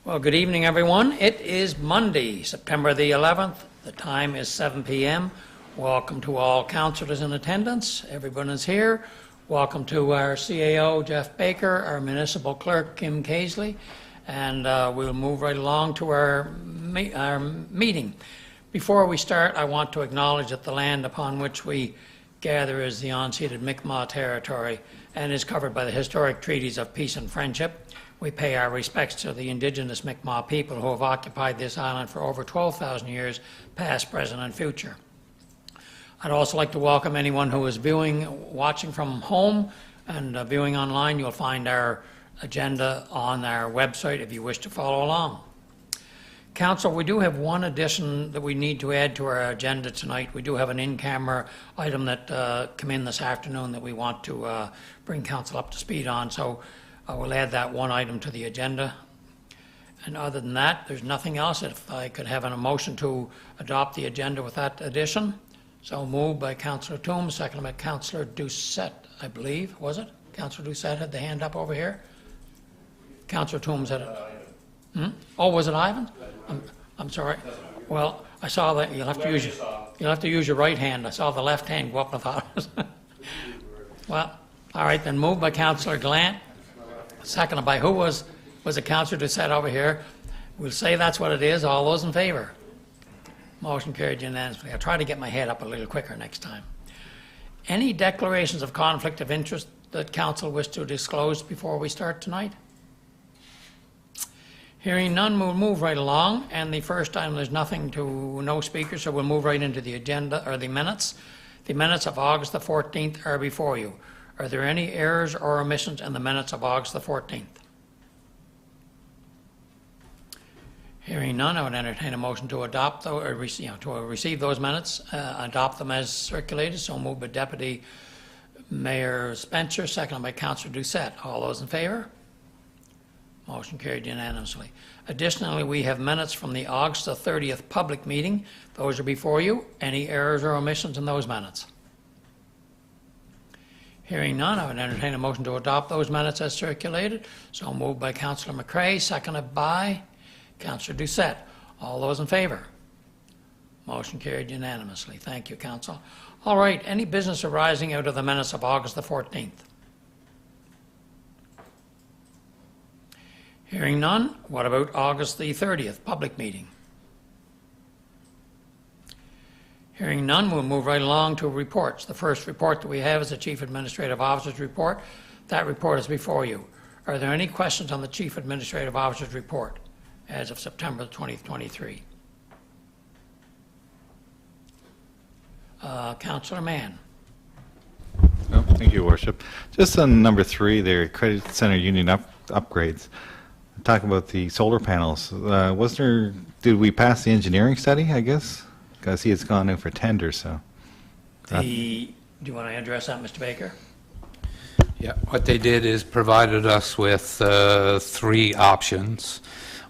Well, good evening, everyone. It is Monday, September the 11th. The time is 7 p.m. Welcome to all councillors in attendance. Everyone is here. Welcome to our CAO, Jeff Baker, our municipal clerk, Kim Casely, and we'll move right along to our meeting. Before we start, I want to acknowledge that the land upon which we gather is the unceded Mi'kmaq territory and is covered by the historic treaties of peace and friendship. We pay our respects to the indigenous Mi'kmaq people who have occupied this island for over 12,000 years, past, present, and future. I'd also like to welcome anyone who is watching from home and viewing online. You'll find our agenda on our website if you wish to follow along. Council, we do have one addition that we need to add to our agenda tonight. We do have an in-camera item that came in this afternoon that we want to bring council up to speed on. So we'll add that one item to the agenda. And other than that, there's nothing else. If I could have a motion to adopt the agenda with that addition. So moved by Councillor Toombs, seconded by Councillor Doucette, I believe, was it? Councillor Doucette had the hand up over here. Councillor Toombs had it. Oh, was it Ivan? I'm sorry. Well, I saw that. You'll have to use your right hand. I saw the left hand go up and I thought. Well, all right, then moved by Councillor Glant. Seconded by who was a councillor to set over here. We'll say that's what it is. All those in favor? Motion carried unanimously. I'll try to get my head up a little quicker next time. Any declarations of conflict of interest that council wish to disclose before we start tonight? Hearing none, we'll move right along. And the first item, there's no speakers, so we'll move right into the agenda, or the minutes. The minutes of August the 14th are before you. Are there any errors or omissions in the minutes of August the 14th? Hearing none, I would entertain a motion to adopt those, or receive those minutes, adopt them as circulated. So moved by Deputy Mayor Spencer, seconded by Councillor Doucette. All those in favor? Motion carried unanimously. Additionally, we have minutes from the August the 30th public meeting. Those are before you. Any errors or omissions in those minutes? Hearing none, I would entertain a motion to adopt those minutes as circulated. So moved by Councillor McCrae, seconded by Councillor Doucette. All those in favor? Motion carried unanimously. Thank you, Council. All right, any business arising out of the minutes of August the 14th? Hearing none, what about August the 30th public meeting? Hearing none, we'll move right along to reports. The first report that we have is the Chief Administrative Officer's report. That report is before you. Are there any questions on the Chief Administrative Officer's report as of September 2023? Councillor Mann. Oh, thank you, Worship. Just on number 3 there, Credit Center Union upgrades. Talking about the solar panels, did we pass the engineering study, I guess? I see it's gone in for tender, so. Do you want to address that, Mr. Baker? Yeah, what they did is provided us with 3 options.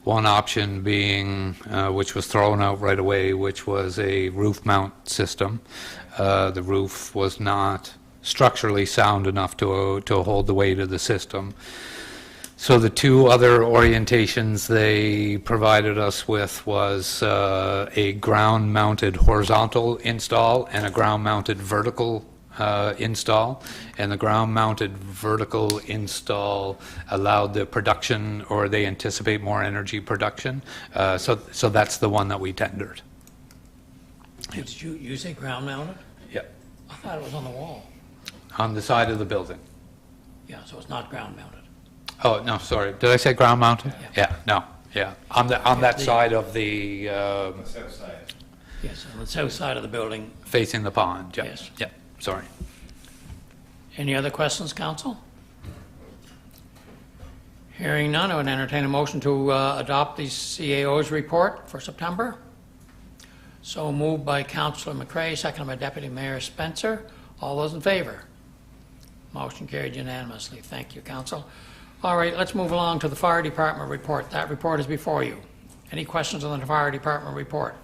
One option being, which was thrown out right away, which was a roof mount system. The roof was not structurally sound enough to hold the weight of the system. So the 2 other orientations they provided us with was a ground-mounted horizontal install and a ground-mounted vertical install. And the ground-mounted vertical install allowed the production, or they anticipate more energy production. So that's the one that we tendered. Did you say ground-mounted? Yep. I thought it was on the wall. On the side of the building. Yeah, so it's not ground-mounted. Oh, no, sorry. Did I say ground mounted? Yeah, no, yeah. On that side of the... south side. Yes, on the south side of the building. Facing the pond, yeah. Yes. Yeah, sorry. Any other questions, Council? Hearing none, I would entertain a motion to adopt the CAO's report for September. So moved by Councillor McCrae, seconded by Deputy Mayor Spencer. All those in favor? Motion carried unanimously. Thank you, Council. All right, let's move along to the Fire Department report. That report is before you. Any questions on the Fire Department report?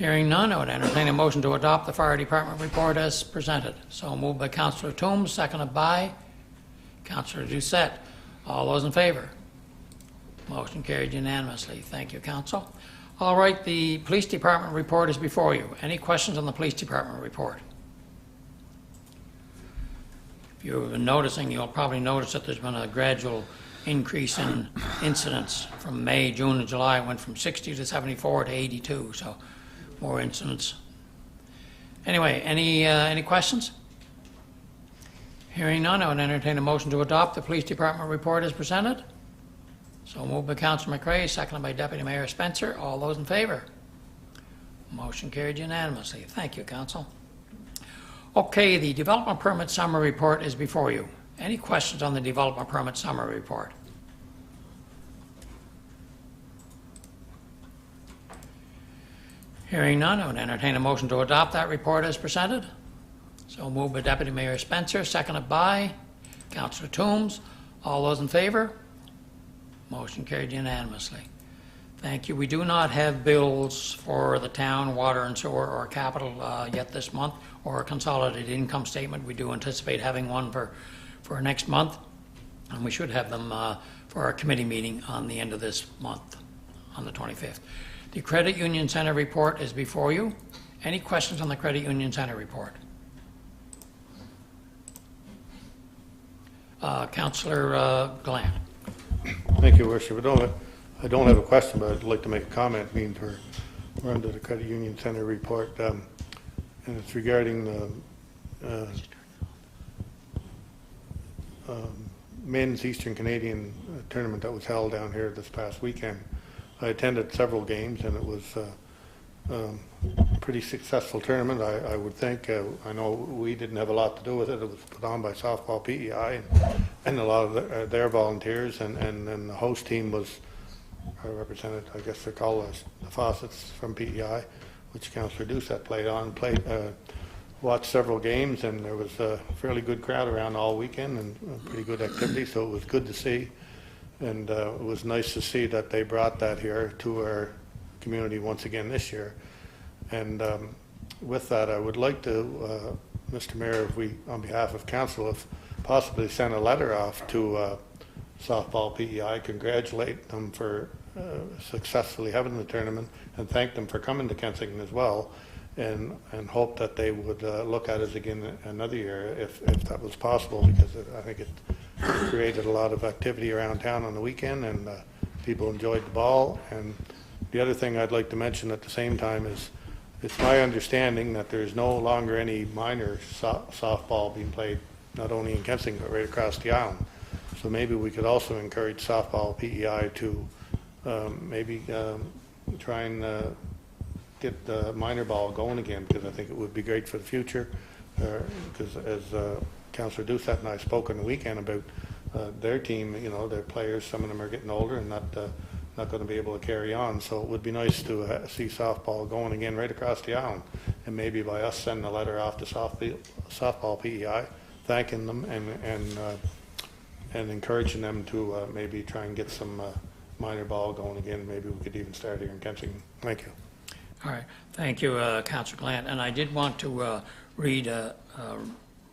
Hearing none, I would entertain a motion to adopt the Fire Department report as presented. So moved by Councillor Toombs, seconded by Councillor Doucette. All those in favor? Motion carried unanimously. Thank you, council. All right, the police department report is before you. Any questions on the police department report? If you've been noticing, you'll probably notice that there's been a gradual increase in incidents from May, June, and July. It went from 60 to 74 to 82, so more incidents. Anyway, any questions? Hearing none, I would entertain a motion to adopt the police department report as presented. So moved by Councillor McRae, seconded by Deputy Mayor Spencer. All those in favor? Motion carried unanimously. Thank you, council. Okay, the development permit summary report is before you. Any questions on the development permit summary report? Hearing none, I would entertain a motion to adopt that report as presented. So moved by Deputy Mayor Spencer, seconded by Councillor Toombs. All those in favor? Motion carried unanimously. Thank you. We do not have bills for the town, water and sewer, or capital yet this month, or a consolidated income statement. We do anticipate having one for next month, and we should have them for our committee meeting on the end of this month, on the 25th. The Credit Union Center report is before you. Any questions on the Credit Union Center report? Councillor Glant. Thank you, Worship. I don't have a question, but I'd like to make a comment. Being we're under the Credit Union Center report, and it's regarding the men's Eastern Canadian tournament that was held down here this past weekend. I attended several games, and it was a pretty successful tournament, I would think. I know we didn't have a lot to do with it. It was put on by Softball PEI and a lot of their volunteers, and then the host team was represented, I guess they're called the Fawcett's from PEI, which Councillor Doucette watched several games, and there was a fairly good crowd around all weekend and pretty good activity, so it was good to see. And it was nice to see that they brought that here to our community once again this year. And with that, I would like to, Mr. Mayor, if we, on behalf of council, if possibly send a letter off to Softball PEI, congratulate them for successfully having the tournament, and thank them for coming to Kensington as well, and hope that they would look at us again another year if that was possible, because I think it created a lot of activity around town on the weekend, and people enjoyed the ball. And the other thing I'd like to mention at the same time is it's my understanding that there's no longer any minor softball being played, not only in Kensington, but right across the island. So maybe we could also encourage Softball PEI to maybe try and get the minor ball going again, because I think it would be great for the future. Because as Councillor Doucette and I spoke on the weekend about their team, you know, their players, some of them are getting older and not going to be able to carry on. So it would be nice to see softball going again right across the island, and maybe by us sending a letter off to Softball PEI, thanking them and encouraging them to maybe try and get some minor ball going again. Maybe we could even start here in Kensington. Thank you. All right. Thank you, Councillor Glant. And I did want to read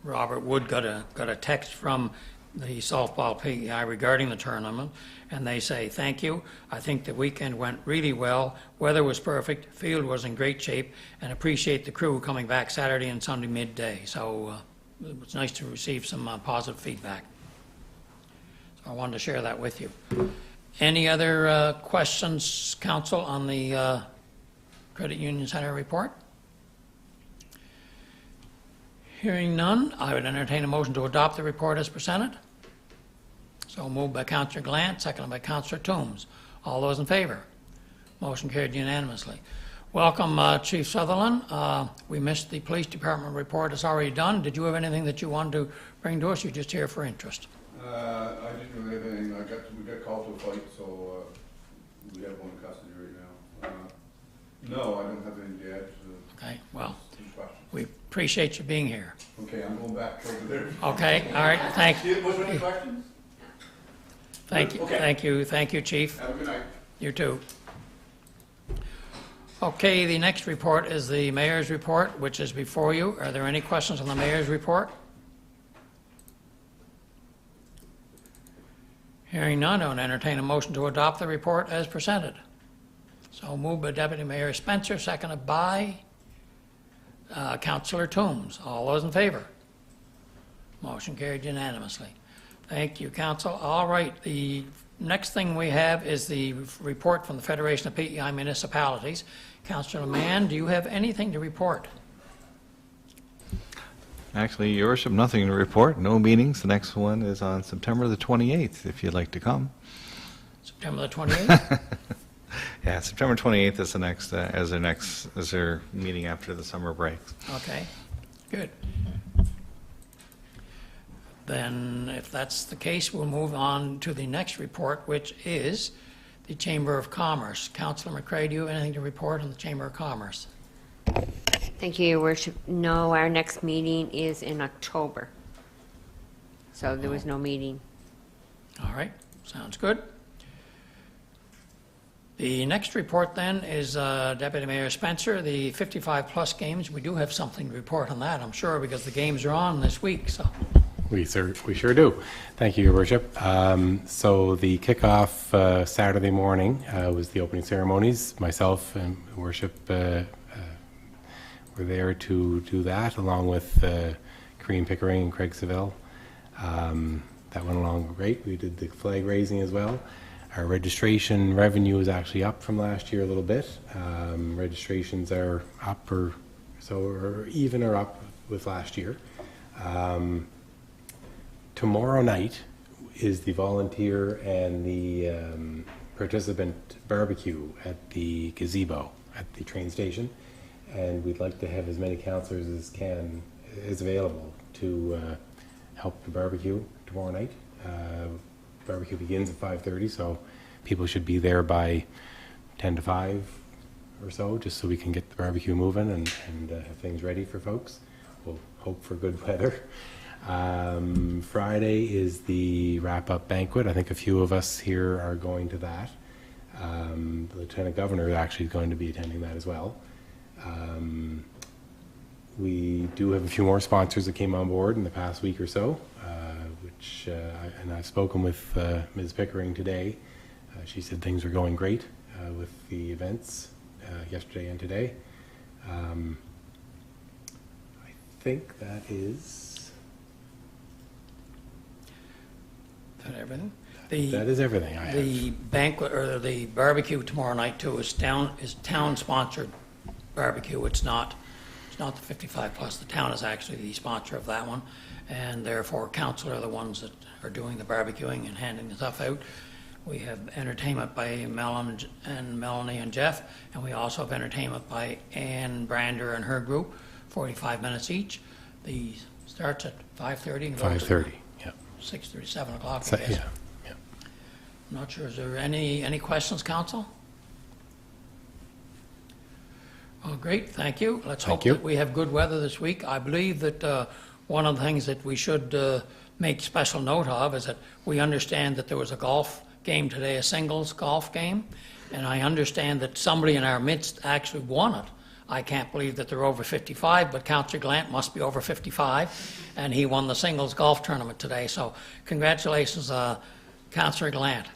Robert Wood got a text from the Softball PEI regarding the tournament, and they say, thank you. I think the weekend went really well. Weather was perfect. Field was in great shape, and appreciate the crew coming back Saturday and Sunday midday. So it was nice to receive some positive feedback. So I wanted to share that with you. Any other questions, Council, on the Credit Union Center report? Hearing none, I would entertain a motion to adopt the report as presented. So moved by Councillor Glant, seconded by Councillor Toombs. All those in favor? Motion carried unanimously. Welcome, Chief Sutherland. We missed the police department report. It's already done. Did you have anything that you wanted to bring to us? You're just here for interest. I didn't really have anything. We got called to a fight, so we have one in custody right now. No, I don't have anything to add. Okay, well, we appreciate you being here. Okay, I'm going back over there. Okay, all right, thank you. Was there any questions? Thank you, Okay. thank you, Chief. Have a good night. You too. Okay, the next report is the mayor's report, which is before you. Are there any questions on the mayor's report? Hearing none, I will entertain a motion to adopt the report as presented. So moved by Deputy Mayor Spencer, seconded by Councillor Toombs. All those in favor? Motion carried unanimously. Thank you, Council. All right, the next thing we have is the report from the Federation of PEI Municipalities. Councillor Mann, do you have anything to report? Actually, Your Worship, nothing to report. No meetings. The next one is on September the 28th, if you'd like to come. September the 28th? Yeah, September 28th is the next, as their meeting after the summer break. Okay, good. Then, if that's the case, we'll move on to the next report, which is the Chamber of Commerce. Councillor McCray, do you have anything to report on the Chamber of Commerce? Thank you, Your Worship. No, our next meeting is in October. So there was no meeting. All right, sounds good. The next report then is Deputy Mayor Spencer, the 55-plus games. We do have something to report on that, I'm sure, because the games are on this week, so. We sure do. Thank you, Your Worship. So the kickoff Saturday morning was the opening ceremonies. Myself and Worship were there to do that, along with Corinne Pickering and Craig Seville. That went along great. We did the flag raising as well. Our registration revenue is actually up from last year a little bit. Registrations are up or even or up with last year. Tomorrow night is the volunteer and the participant barbecue at the gazebo at the train station, and we'd like to have as many councillors as available to help the barbecue tomorrow night. Barbecue begins at 5:30, so people should be there by 10 to 5 or so, just so we can get the barbecue moving and have things ready for folks. We'll hope for good weather. Friday is the wrap-up banquet. I think a few of us here are going to that. The Lieutenant Governor is actually going to be attending that as well. We do have a few more sponsors that came on board in the past week or so, and I've spoken with Ms. Pickering today. She said things are going great with the events yesterday and today. I think that is... Is that everything? That is everything I have. The banquet, or the barbecue tomorrow night too, is town-sponsored barbecue. It's not the 55 plus. The town is actually the sponsor of that one, and therefore council are the ones that are doing the barbecuing and handing the stuff out. We have entertainment by Melanie and Jeff, and we also have entertainment by Ann Brander and her group, 45 minutes each. The starts at 5:30 and goes 5:30, yeah. 6:30, 7 o'clock, I So, guess. yeah. I'm not sure, is there any questions, council? Well, great, thank you. Let's hope Thank you. that we have good weather this week. I believe that one of the things that we should make special note of is that we understand that there was a golf game today, a singles golf game, and I understand that somebody in our midst actually won it. I can't believe that they're over 55, but Councillor Glant must be over 55, and he won the singles golf tournament today, so congratulations, Councillor Glant.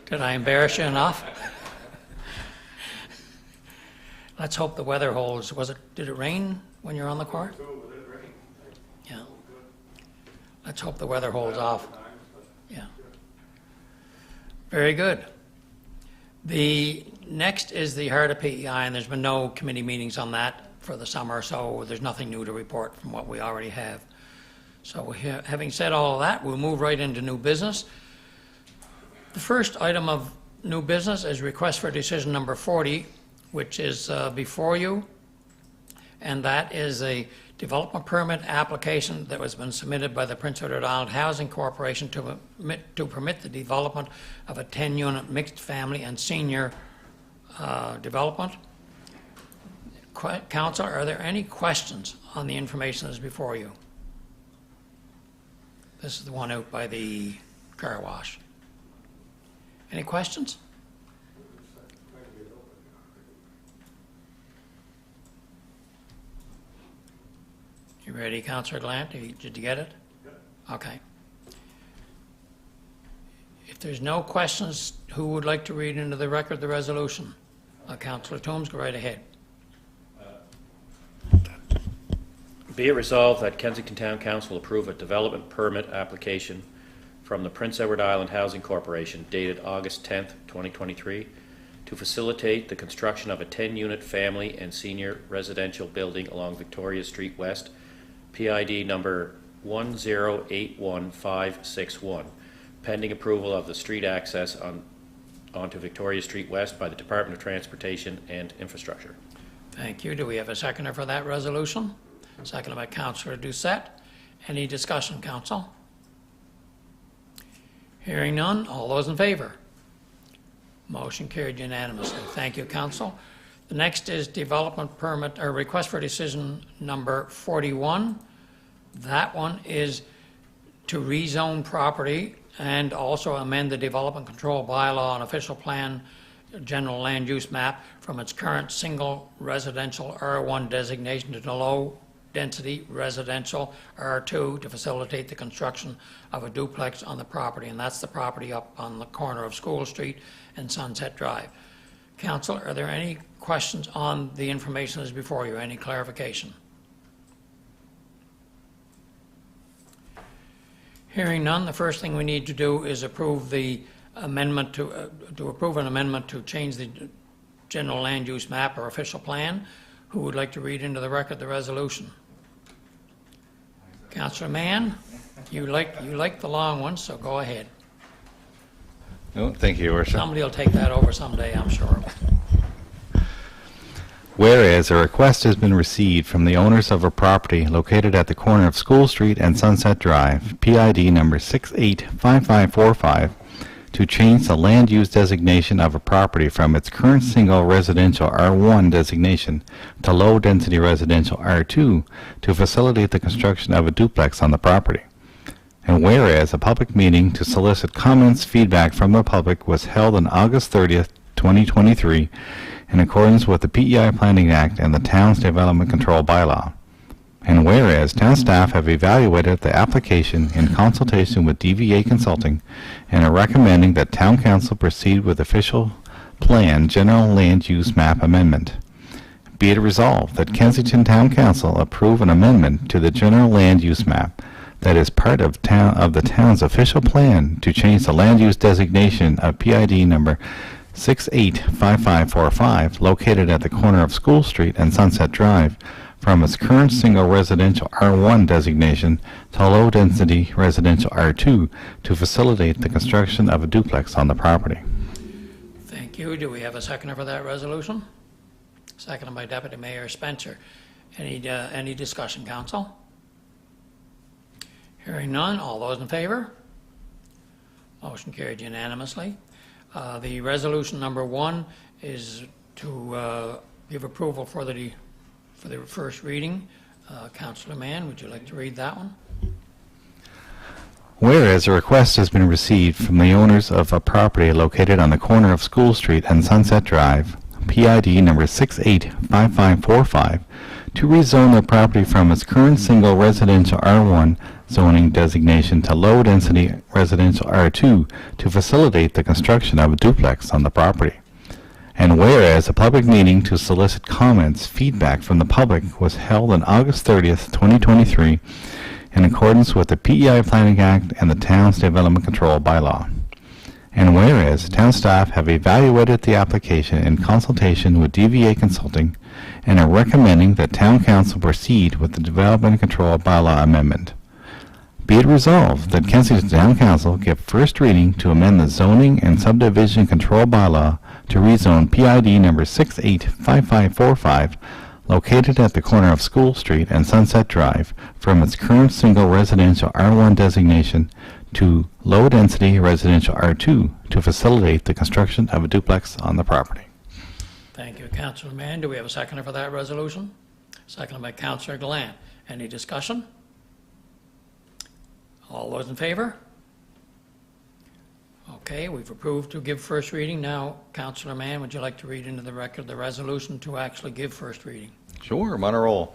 Did I embarrass you enough? Let's hope the weather holds. Did it rain when you're on the court? Yeah. Let's hope the weather holds off. Yeah. Very good. The next is the Heart of PEI, and there's been no committee meetings on that for the summer, so there's nothing new to report from what we already have. So having said all of that, we'll move right into new business. The first item of new business is request for decision number 40, which is before you, and that is a development permit application that has been submitted by the Prince Edward Island Housing Corporation to permit the development of a 10-unit mixed family and senior development. Council, are there any questions on the information that is before you? This is the one out by the car wash. Any questions? You ready, Councillor Glant? Did you get it? Okay. If there's no questions, who would like to read into the record the resolution? Councillor Toombs, go right ahead. Be it resolved that Kensington Town Council approve a development permit application from the Prince Edward Island Housing Corporation dated August 10th, 2023, to facilitate the construction of a 10-unit family and senior residential building along Victoria Street West, PID number 1081561, pending approval of the street access onto Victoria Street West by the Department of Transportation and Infrastructure. Thank you. Do we have a seconder for that resolution? Seconded by Councillor Doucette. Any discussion, Council? Hearing none, all those in favor? Motion carried unanimously. Thank you, Council. The next is development permit, or request for decision number 41. That one is to rezone property and also amend the development control bylaw and official plan general land use map from its current single residential R1 designation to the low-density residential R2 to facilitate the construction of a duplex on the property, and that's the property up on the corner of School Street and Sunset Drive. Council, are there any questions on the information that's before you? Any clarification? Hearing none, the first thing we need to do is approve the amendment to approve an amendment to change the general land use map or official plan. Who would like to read into the record the resolution? Councillor Mann, you like the long ones, so go ahead. No, thank you, Your Worship. Somebody will take that over someday, I'm sure. Whereas a request has been received from the owners of a property located at the corner of School Street and Sunset Drive, PID number 685545, to change the land use designation of a property from its current single residential R1 designation to low-density residential R2 to facilitate the construction of a duplex on the property. And whereas a public meeting to solicit comments, feedback from the public was held on August 30th, 2023, in accordance with the PEI Planning Act and the Town's Development Control Bylaw. And whereas town staff have evaluated the application in consultation with DVA Consulting and are recommending that Town Council proceed with official plan general land use map amendment. Be it resolved that Kensington Town Council approve an amendment to the general land use map that is part of the town's official plan to change the land use designation of PID number 685545, located at the corner of School Street and Sunset Drive, from its current single residential R1 designation to low-density residential R2 to facilitate the construction of a duplex on the property. Thank you. Do we have a seconder for that resolution? Seconded by Deputy Mayor Spencer. Any discussion, Council? Hearing none, all those in favor? Motion carried unanimously. The resolution number 1 is to give approval for the first reading. Councillor Mann, would you like to read that one? Whereas a request has been received from the owners of a property located on the corner of School Street and Sunset Drive, PID number 685545, to rezone the property from its current single residential R1 zoning designation to low-density residential R2 to facilitate the construction of a duplex on the property. And whereas a public meeting to solicit comments, feedback from the public was held on August 30th, 2023, in accordance with the PEI Planning Act and the Town's Development Control Bylaw. And whereas town staff have evaluated the application in consultation with DVA Consulting and are recommending that Town Council proceed with the Development Control Bylaw amendment. Be it resolved that Kensington Town Council give first reading to amend the Zoning and Subdivision Control Bylaw to rezone PID number 685545, located at the corner of School Street and Sunset Drive, from its current single residential R1 designation to low-density residential R2 to facilitate the construction of a duplex on the property. Thank you, Councillor Mann. Do we have a seconder for that resolution? Seconded by Councillor Glant. Any discussion? All those in favor? Okay, we've approved to give first reading. Now, Councillor Mann, would you like to read into the record the resolution to actually give first reading? Sure, I'm on a roll.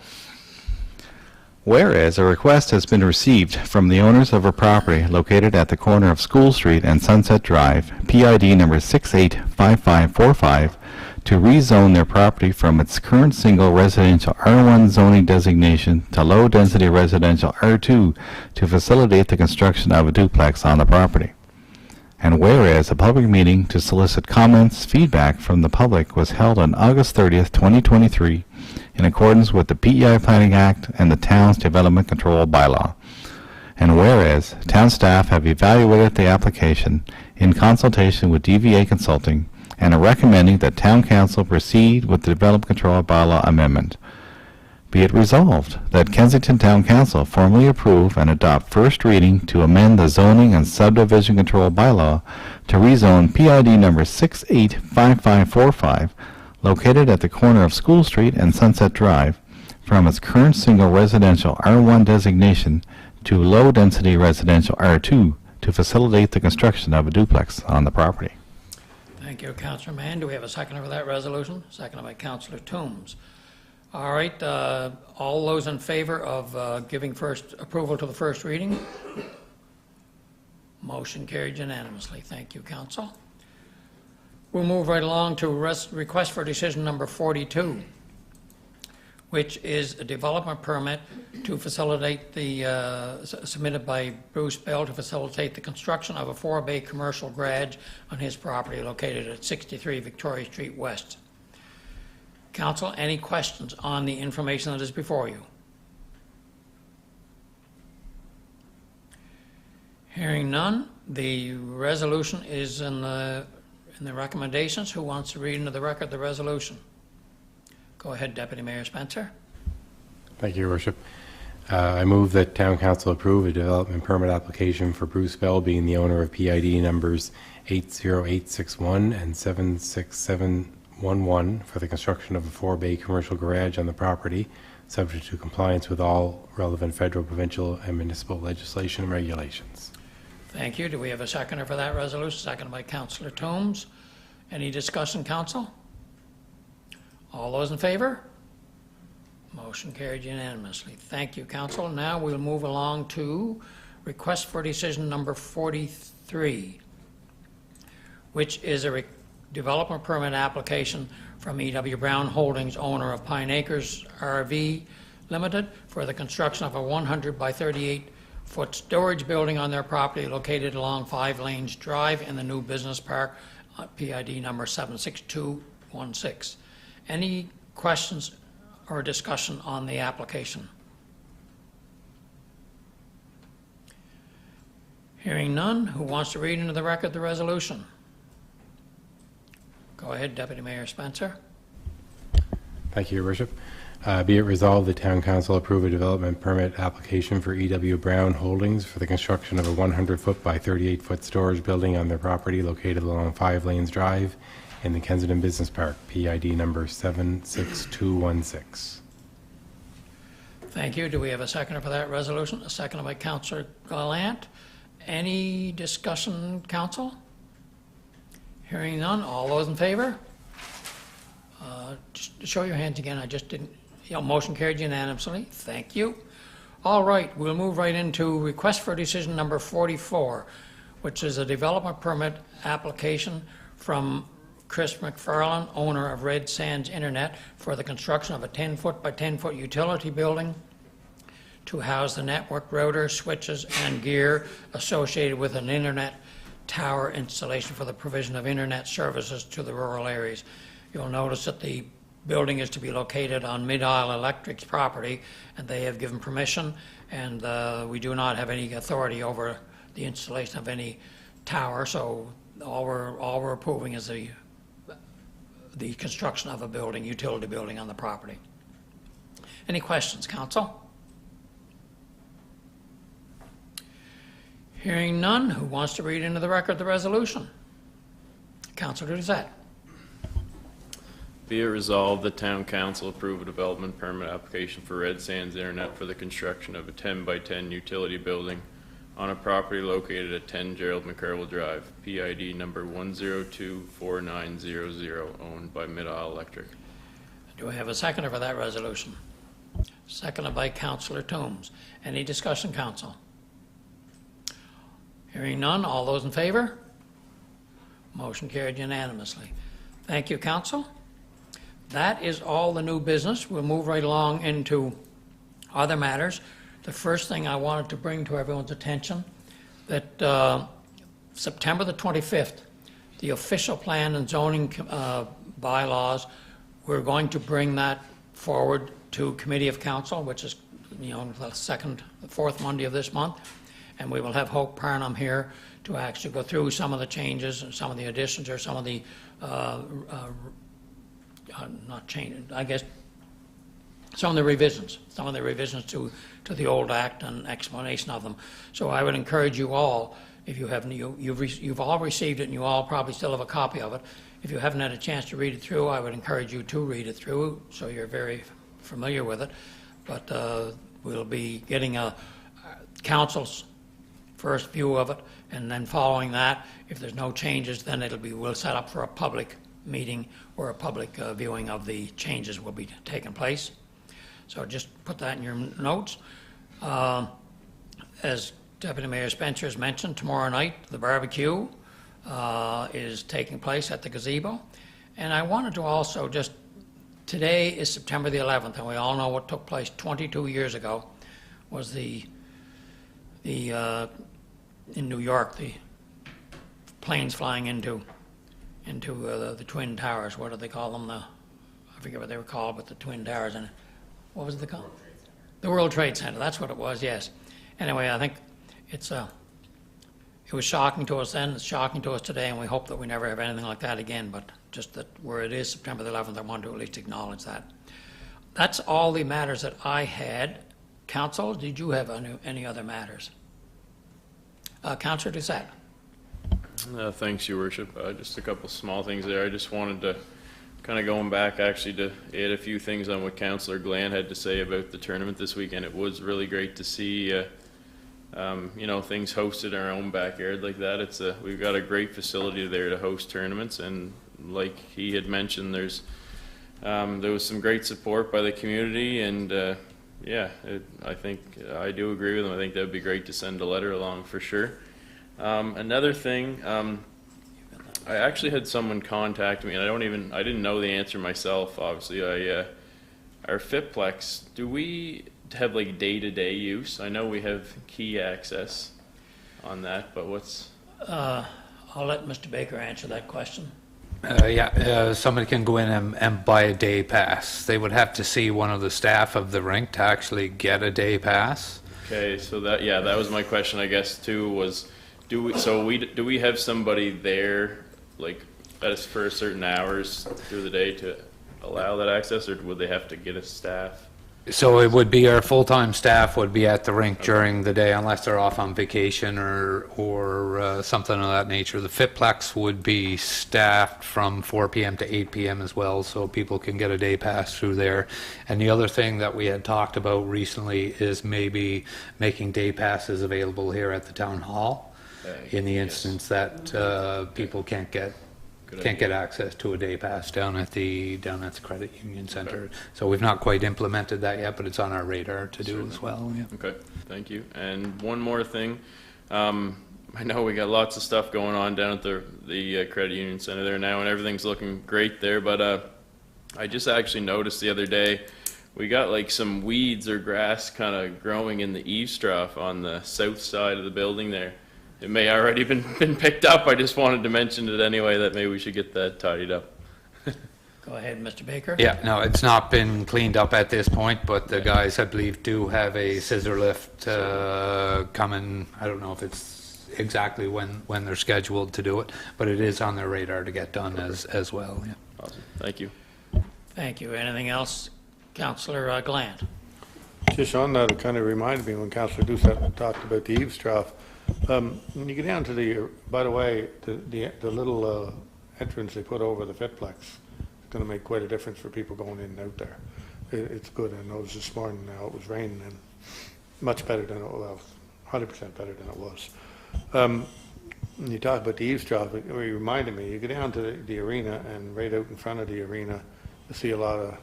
Whereas a request has been received from the owners of a property located at the corner of School Street and Sunset Drive, PID number 685545, to rezone their property from its current single residential R1 zoning designation to low-density residential R2 to facilitate the construction of a duplex on the property. And whereas a public meeting to solicit comments, feedback from the public was held on August 30th, 2023, in accordance with the PEI Planning Act and the Town's Development Control Bylaw. And whereas town staff have evaluated the application in consultation with DVA Consulting and are recommending that Town Council proceed with the Development Control Bylaw amendment. Be it resolved that Kensington Town Council formally approve and adopt first reading to amend the Zoning and Subdivision Control Bylaw to rezone PID number 685545, located at the corner of School Street and Sunset Drive, from its current single residential R1 designation to low-density residential R2 to facilitate the construction of a duplex on the property. Thank you, Councillor Mann. Do we have a seconder for that resolution? Seconded by Councillor Toombs. All right, all those in favor of giving first approval to the first reading? Motion carried unanimously. Thank you, Council. We'll move right along to request for decision number 42, which is a development permit to facilitate the, submitted by Bruce Bell to facilitate the construction of a 4-bay commercial garage on his property located at 63 Victoria Street West. Council, any questions on the information that is before you? Hearing none, the resolution is in the recommendations. Who wants to read into the record the resolution? Go ahead, Deputy Mayor Spencer. Thank you, Your Worship. I move that Town Council approve a development permit application for Bruce Bell, being the owner of PID numbers 80861 and 76711, for the construction of a 4-bay commercial garage on the property, subject to compliance with all relevant federal, provincial, and municipal legislation and regulations. Thank you. Do we have a seconder for that resolution? Seconded by Councillor Toombs. Any discussion, Council? All those in favor? Motion carried unanimously. Thank you, Council. Now we'll move along to request for decision number 43, which is a development permit application from E.W. Brown Holdings, owner of Pine Acres RV Limited, for the construction of a 100 by 38-foot storage building on their property located along 5 Lanes Drive in the new business park, PID number 76216. Any questions or discussion on the application? Hearing none, who wants to read into the record the resolution? Go ahead, Deputy Mayor Spencer. Thank you, Your Worship. Be it resolved, the Town Council approve a development permit application for E.W. Brown Holdings for the construction of a 100-foot by 38-foot storage building on their property located along 5 Lanes Drive in the Kensington Business Park, PID number 76216. Thank you. Do we have a seconder for that resolution? A seconder by Councillor Gallant. Any discussion, Council? Hearing none. All those in favor? Just show your hands again. I just didn't. Motion carried unanimously. Thank you. All right. We'll move right into request for decision number 44, which is a development permit application from Chris McFarland, owner of Red Sands Internet, for the construction of a 10-foot by 10-foot utility building to house the network router, switches, and gear associated with an internet tower installation for the provision of internet services to the rural areas. You'll notice that the building is to be located on Mid-Isle Electric's property, and they have given permission, and we do not have any authority over the installation of any tower, so all we're approving is the construction of a building, utility building on the property. Any questions, Council? Hearing none, who wants to read into the record the resolution? Councilor Doucette. Be it resolved, the Town Council approve a development permit application for Red Sands Internet for the construction of a 10 by 10 utility building on a property located at 10 Gerald McCarville Drive, PID number 1024900, owned by Mid-Isle Electric. Do I have a seconder for that resolution? seconded by Councillor Toombs. Any discussion, council? Hearing none, all those in favor? Motion carried unanimously. Thank you, council. That is all the new business. We'll move right along into other matters. The first thing I wanted to bring to everyone's attention, that September the 25th, the official plan and zoning bylaws, we're going to bring that forward to Committee of Council, which is, the fourth Monday of this month. And we will have Hope Parnham here to actually go through some of the changes and some of the additions, or some of the, not changes, I guess, some of the revisions to the old act and explanation of them. So I would encourage you all, if you haven't, you've all received it and you all probably still have a copy of it. If you haven't had a chance to read it through, I would encourage you to read it through so you're very familiar with it. But we'll be getting a council's first view of it, and then following that, if there's no changes, then we'll set up for a public meeting where a public viewing of the changes will be taking place. So just put that in your notes. As Deputy Mayor Spencer has mentioned, tomorrow night the barbecue is taking place at the gazebo. And I wanted to also today is September the 11th, and we all know what took place 22 years ago was the in New York, the planes flying into the Twin Towers. What do they call them? I forget what they were called, but the Twin Towers. And what was it called? The World Trade Center. That's what it was. Yes. Anyway, I think it was shocking to us then. It's shocking to us today, and we hope that we never have anything like that again. But just that where it is September the 11th, I wanted to at least acknowledge that. That's all the matters that I had. Council, did you have any other matters? Councillor Doucette. Thanks, Your Worship. Just a couple small things there. I just wanted to kind of going back actually to add a few things on what Councillor Gland had to say about the tournament this weekend. It was really great to see, things hosted in our own backyard like that. We've got a great facility there to host tournaments, and like he had mentioned, there was some great support by the community, and I think I do agree with him. I think that would be great to send a letter along for sure. Another thing, I actually had someone contact me, and I didn't know the answer myself, obviously. Our Fitplex, do we have like day-to-day use? I know we have key access on that, but what's... I'll let Mr. Baker answer that question. Somebody can go in and buy a day pass. They would have to see one of the staff of the rink to actually get a day pass. Okay, so that was my question, I guess, too, was do we have somebody there, like, for certain hours through the day to allow that access, or would they have to get a staff? So it would be our full-time staff would be at the rink during the day, unless they're off on vacation or something of that nature. The Fitplex would be staffed from 4 p.m. to 8 p.m. as well, so people can get a day pass through there. And the other thing that we had talked about recently is maybe making day passes available here at the town hall, in the instance that people can't get access to a day pass down at the credit union center. Okay. So we've not quite implemented that yet, but it's on our radar to do as well. Yeah. Okay, thank you. And one more thing, I know we got lots of stuff going on down at the credit union center there now, and everything's looking great there, but I just actually noticed the other day we got like some weeds or grass kind of growing in the eaves trough on the south side of the building there. It may already been picked up. I just wanted to mention it anyway, that maybe we should get that tidied up. Go ahead, Mr. Baker. Yeah, no, it's not been cleaned up at this point, but the guys, I believe, do have a scissor lift coming. I don't know if it's exactly when they're scheduled to do it, but it is on their radar to get done as well. Yeah. Awesome. Thank you. Thank you. Anything else, Councillor Gland? Just on that, it kind of reminded me when Councillor Doucette talked about the eaves trough. When you get down to by the way, the little entrance they put over the Fitplex is going to make quite a difference for people going in and out there. It's good. I noticed this morning now it was raining, and much better than it was, 100% better than it was. When you talk about the eaves trough, it reminded me, you go down to the arena, and right out in front of the arena, you see a lot of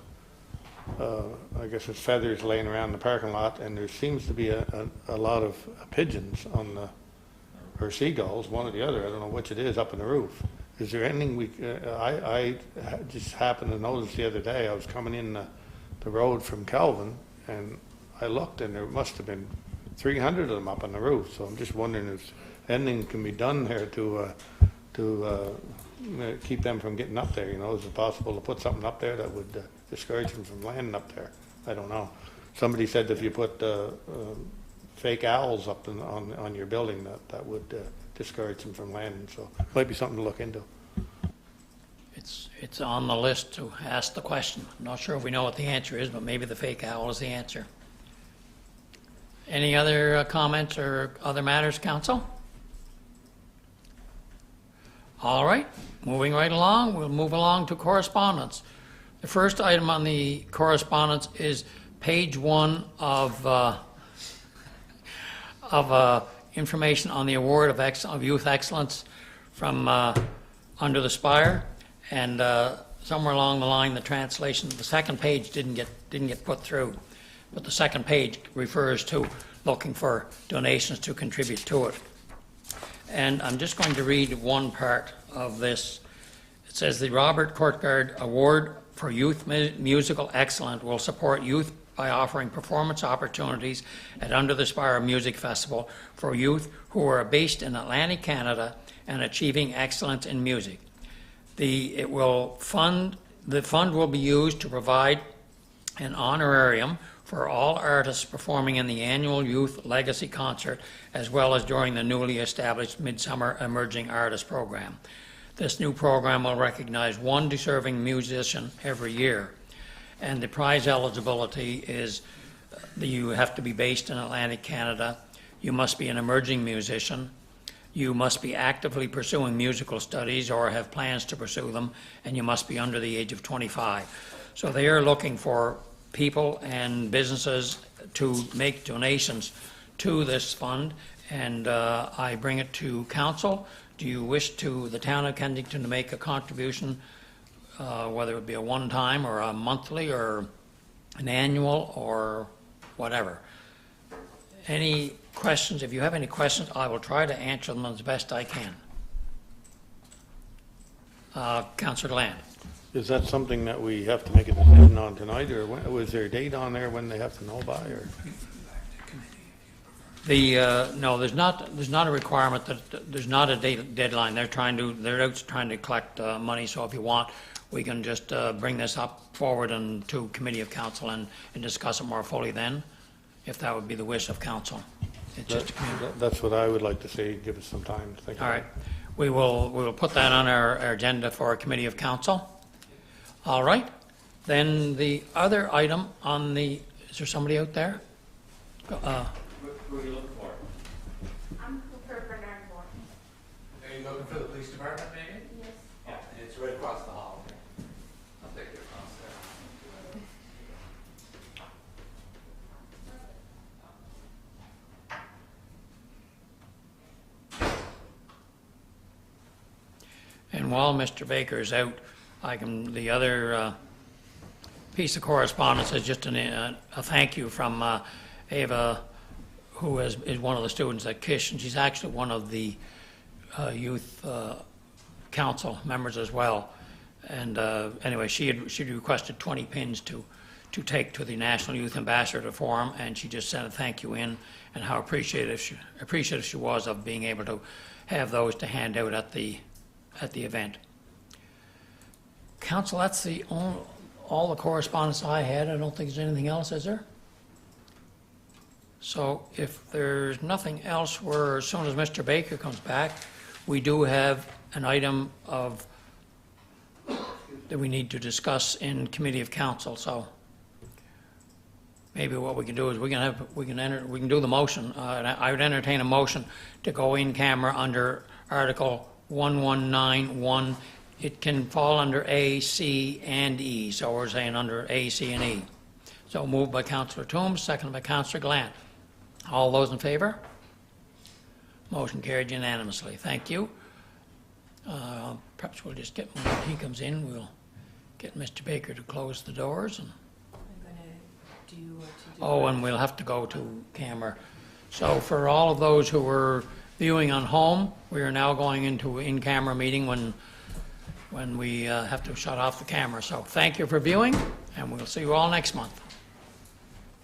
I guess it's feathers laying around the parking lot, and there seems to be a lot of pigeons on the, or seagulls, one or the other, I don't know which it is, up on the roof. Is there anything we, I just happened to notice the other day, I was coming in the road from Kelvin, and I looked, and there must have been 300 of them up on the roof, so I'm just wondering if anything can be done there to keep them from getting up there, you know? Is it possible to put something up there that would discourage them from landing up there? I don't know. Somebody said if you put fake owls up on your building, that would discourage them from landing, so might be something to look into. It's on the list to ask the question. I'm not sure if we know what the answer is, but maybe the fake owl is the answer. Any other comments or other matters, council? All right, moving right along, we'll move along to correspondence. The first item on the correspondence is page 1 of information on the award of Youth Excellence from Under the Spire, and somewhere along the line, the translation, the second page didn't get put through, but the second page refers to looking for donations to contribute to it. And I'm just going to read one part of this. It says, the Robert Courtguard Award for Youth Musical Excellence will support youth by offering performance opportunities at Under the Spire Music Festival for youth who are based in Atlantic Canada and achieving excellence in music. The fund will be used to provide an honorarium for all artists performing in the annual Youth Legacy Concert, as well as during the newly established Midsummer Emerging Artist Program. This new program will recognize one deserving musician every year. And the prize eligibility is that you have to be based in Atlantic Canada, you must be an emerging musician, you must be actively pursuing musical studies or have plans to pursue them, and you must be under the age of 25. So they are looking for people and businesses to make donations to this fund, and I bring it to council. Do you wish the town of Kensington to make a contribution, whether it be a one-time or a monthly or an annual or whatever? Any questions? If you have any questions, I will try to answer them as best I can. Councillor Land. Is that something that we have to make a decision on tonight, or was there a date on there when they have to know by, or? No, there's not a requirement that there's not a deadline. They're out trying to collect money. So if you want, we can just bring this up forward and to committee of council and discuss it more fully then, if that would be the wish of council. It's just That's what I would like to see. Give us some time to think. All right, we will put that on our agenda for a committee of council. All right, then the other item on the, is there somebody out there? Who are you looking for? I'm looking for Bernard Moore. Are you looking for the police department, maybe? Yes. Yeah, it's right across the hall. I'll take you across there. And while Mr. Baker is out, the other piece of correspondence is just a thank you from Ava, who is one of the students at Kish, and she's actually one of the youth council members as well. And anyway, she requested 20 pins to take to the National Youth Ambassador Forum, and she just sent a thank you in, and how appreciative she was of being able to have those to hand out at the event. Council, that's all the correspondence I had. I don't think there's anything else, is there? So if there's nothing else, as soon as Mr. Baker comes back, we do have an item that we need to discuss in committee of council. So maybe what we can do is we can do the motion. And I would entertain a motion to go in camera under Article 1191. It can fall under A, C, and E. So we're saying under A, C, and E. So moved by Councillor Toombs, seconded by Councillor Glant. All those in favor? Motion carried unanimously. Thank you. Perhaps we'll just get, when he comes in, we'll get Mr. Baker to close the doors. And Oh, and we'll have to go to camera. So for all of those who were viewing on home, we are now going into in-camera meeting when we have to shut off the camera. So thank you for viewing, and we'll see you all next month.